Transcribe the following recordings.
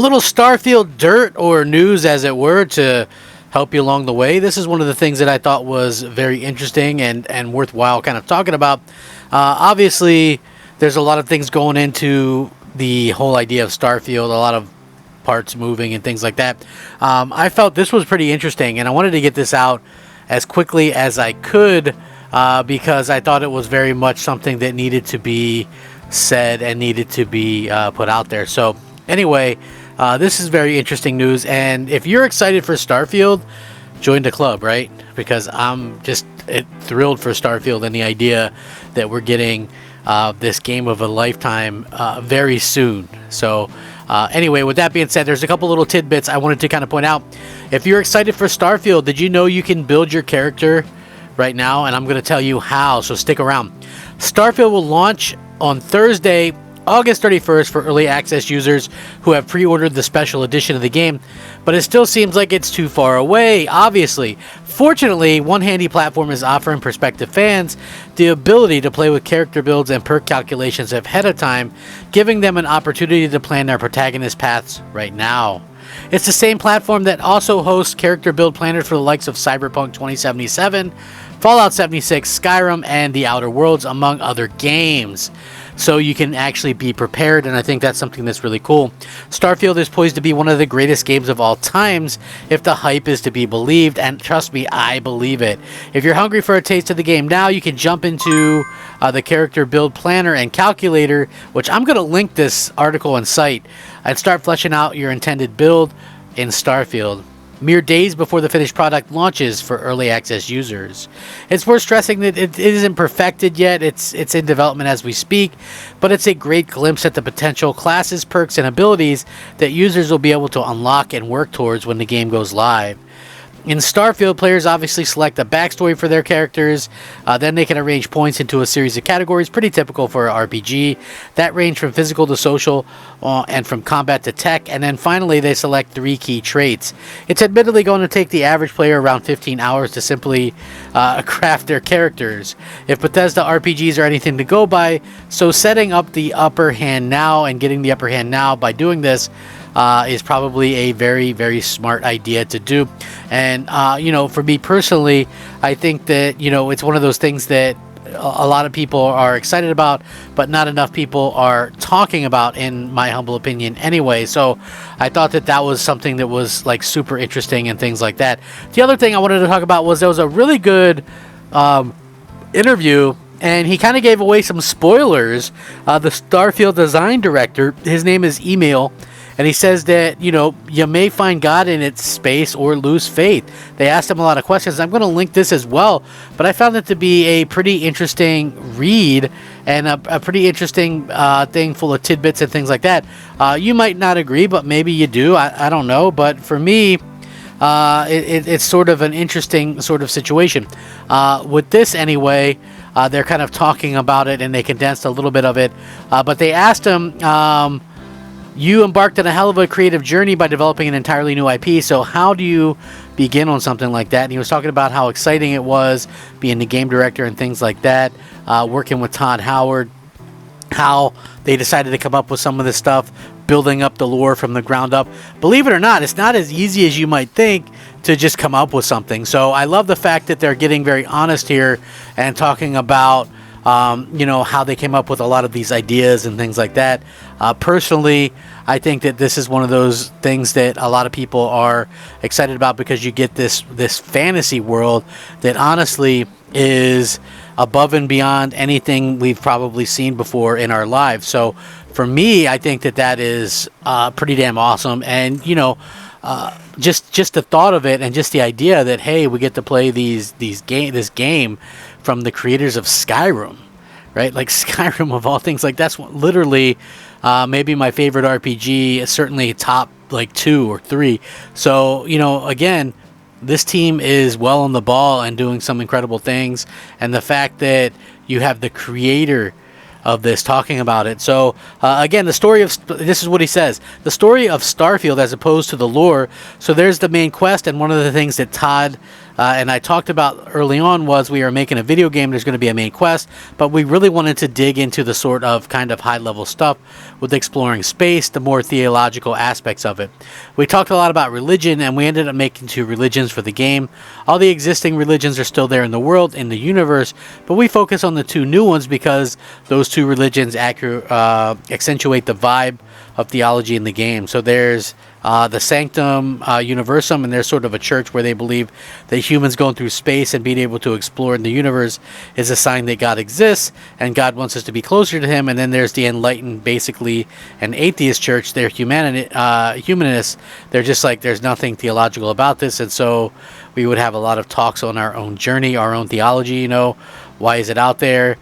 little Starfield dirt or news, as it were, to help you along the way. This is one of the things that I thought was very interesting and worthwhile kind of talking about. Obviously, there's a lot of things going into the whole idea of Starfield, a lot of parts moving and things like that. I felt this was pretty interesting, and I wanted to get this out as quickly as I could because I thought it was very much something that needed to be said and needed to be put out there. So anyway, this is very interesting news, and if you're excited for Starfield, join the club, right? Because I'm just thrilled for Starfield and the idea that we're getting this game of a lifetime very soon. So anyway, with that being said, there's a couple little tidbits I wanted to kind of point out. If you're excited for Starfield, did you know you can build your character right now? And I'm going to tell you how, so stick around. Starfield will launch on Thursday, August 31st for early access users who have pre-ordered the special edition of the game, but it still seems like it's too far away, obviously. Fortunately, one handy platform is offering prospective fans the ability to play with character builds and perk calculations ahead of time, giving them an opportunity to plan their protagonist paths right now. It's the same platform that also hosts character build planners for the likes of Cyberpunk 2077, Fallout 76, Skyrim, and The Outer Worlds, among other games. So you can actually be prepared, and I think that's something that's really cool. Starfield is poised to be one of the greatest games of all times if the hype is to be believed, and trust me, I believe it. If you're hungry for a taste of the game now, you can jump into the character build planner and calculator, which I'm going to link this article and site, and start fleshing out your intended build in Starfield, mere days before the finished product launches for early access users. It's worth stressing that it isn't perfected yet. It's in development as we speak, but it's a great glimpse at the potential classes, perks, and abilities that users will be able to unlock and work towards when the game goes live. In Starfield, players obviously select a backstory for their characters. Then they can arrange points into a series of categories, pretty typical for an RPG, that range from physical to social and from combat to tech. And then finally, they select 3 key traits. It's admittedly going to take the average player around 15 hours to simply craft their characters, if Bethesda RPGs are anything to go by. So setting up the upper hand now and getting the upper hand now by doing this is probably a very, very smart idea to do. And, for me personally, I think that, it's one of those things that a lot of people are excited about, but not enough people are talking about, in my humble opinion anyway. So I thought that was something that was like super interesting and things like that. The other thing I wanted to talk about was there was a really good interview, and he kind of gave away some spoilers. The Starfield design director, his name is Email, and he says that, you may find God in its space or lose faith. They asked him a lot of questions. I'm going to link this as well, but I found it to be a pretty interesting read and a pretty interesting thing full of tidbits and things like that. You might not agree, but maybe you do. I don't know. But for me, it's sort of an interesting sort of situation. With this anyway, they're kind of talking about it, and they condensed a little bit of it. But they asked him... you embarked on a hell of a creative journey by developing an entirely new IP, so how do you begin on something like that? And he was talking about how exciting it was being the game director and things like that, working with Todd Howard, how they decided to come up with some of this stuff, building up the lore from the ground up. Believe it or not, it's not as easy as you might think to just come up with something. So I love the fact that they're getting very honest here and talking about how they came up with a lot of these ideas and things like that. Personally, I think that this is one of those things that a lot of people are excited about, because you get this fantasy world that honestly is above and beyond anything we've probably seen before in our lives. So for me, I think that is pretty damn awesome. And just the thought of it, and just the idea that, hey, we get to play this game from the creators of Skyrim, right? Like Skyrim of all things, like that's literally maybe my favorite RPG, certainly top like 2 or 3. So, again, this team is well on the ball and doing some incredible things. And the fact that you have the creator of this talking about it. So again, this is what he says: the story of Starfield as opposed to the lore. So there's the main quest, and one of the things that Todd and I talked about early on was we are making a video game. There's going to be a main quest, but we really wanted to dig into the sort of kind of high level stuff with exploring space, the more theological aspects of it. We talked a lot about religion, and we ended up making 2 religions for the game. All the existing religions are still there in the world, in the universe, but we focus on the 2 new ones because those 2 religions accentuate the vibe of theology in the game. So there's the Sanctum Universum, and there's sort of a church where they believe that humans going through space and being able to explore in the universe is a sign that God exists and God wants us to be closer to him. And then there's the Enlightened, basically an atheist church. They're humanists. They're just like, there's nothing theological about this. And so we would have a lot of talks on our own journey, our own theology, why is it out there?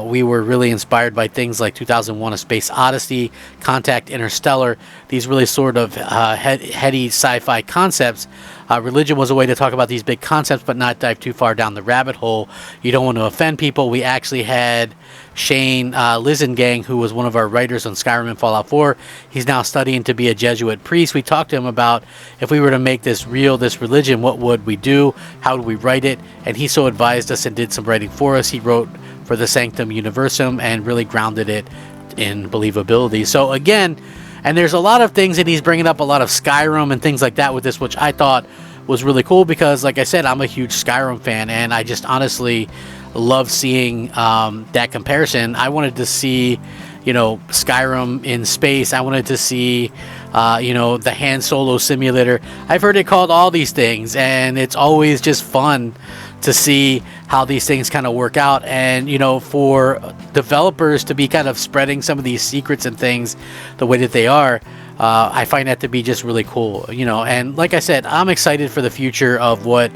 We were really inspired by things like 2001: A Space Odyssey, Contact, Interstellar, these really sort of heady sci-fi concepts. Religion was a way to talk about these big concepts but not dive too far down the rabbit hole. You don't want to offend people. We actually had Shane Lizengang, who was one of our writers on Skyrim and Fallout 4. He's now studying to be a Jesuit priest. We talked to him about if we were to make this real, this religion, what would we do? How would we write it? And he so advised us and did some writing for us. He wrote for the Sanctum Universum and really grounded it in believability. So again, and there's a lot of things, and he's bringing up a lot of Skyrim and things like that with this, which I thought was really cool because, like I said, I'm a huge Skyrim fan, and I just honestly love seeing that comparison. I wanted to see, Skyrim in space. I wanted to see, the Han Solo simulator. I've heard it called all these things, and it's always just fun to see how these things kind of work out. And, for developers to be kind of spreading some of these secrets and things the way that they are, I find that to be just really cool, and like I said, I'm excited for the future of what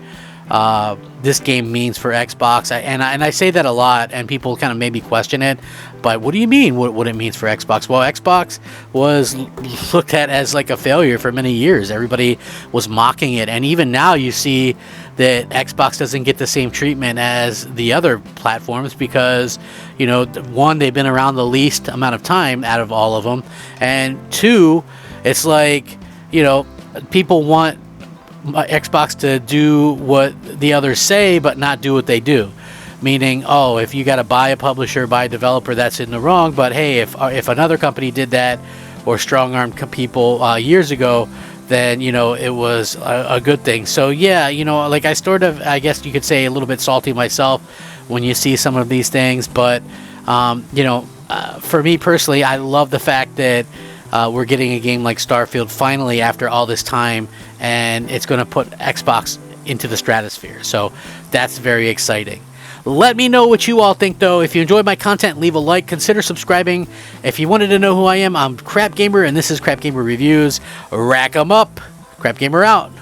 this game means for Xbox. I say that a lot, and people kind of maybe question it, but what do you mean what it means for Xbox? Well, Xbox was looked at as like a failure for many years. Everybody was mocking it, and even now you see that Xbox doesn't get the same treatment as the other platforms because, one, they've been around the least amount of time out of all of them, and 2, it's like, people want Xbox to do what the others say but not do what they do, meaning, if you got to buy a publisher, buy a developer, that's in the wrong, but hey, if another company did that or strong-armed people years ago, then it was a good thing. So yeah, like I guess you could say a little bit salty myself when you see some of these things, but for me personally, I love the fact that we're getting a game like Starfield finally after all this time, and it's going to put Xbox into the stratosphere. So that's very exciting. Let me know what you all think, though. If you enjoyed my content, leave a like. Consider subscribing. If you wanted to know who I am, I'm Crap Gamer, and this is Crap Gamer Reviews. Rack 'em up. Crap Gamer out.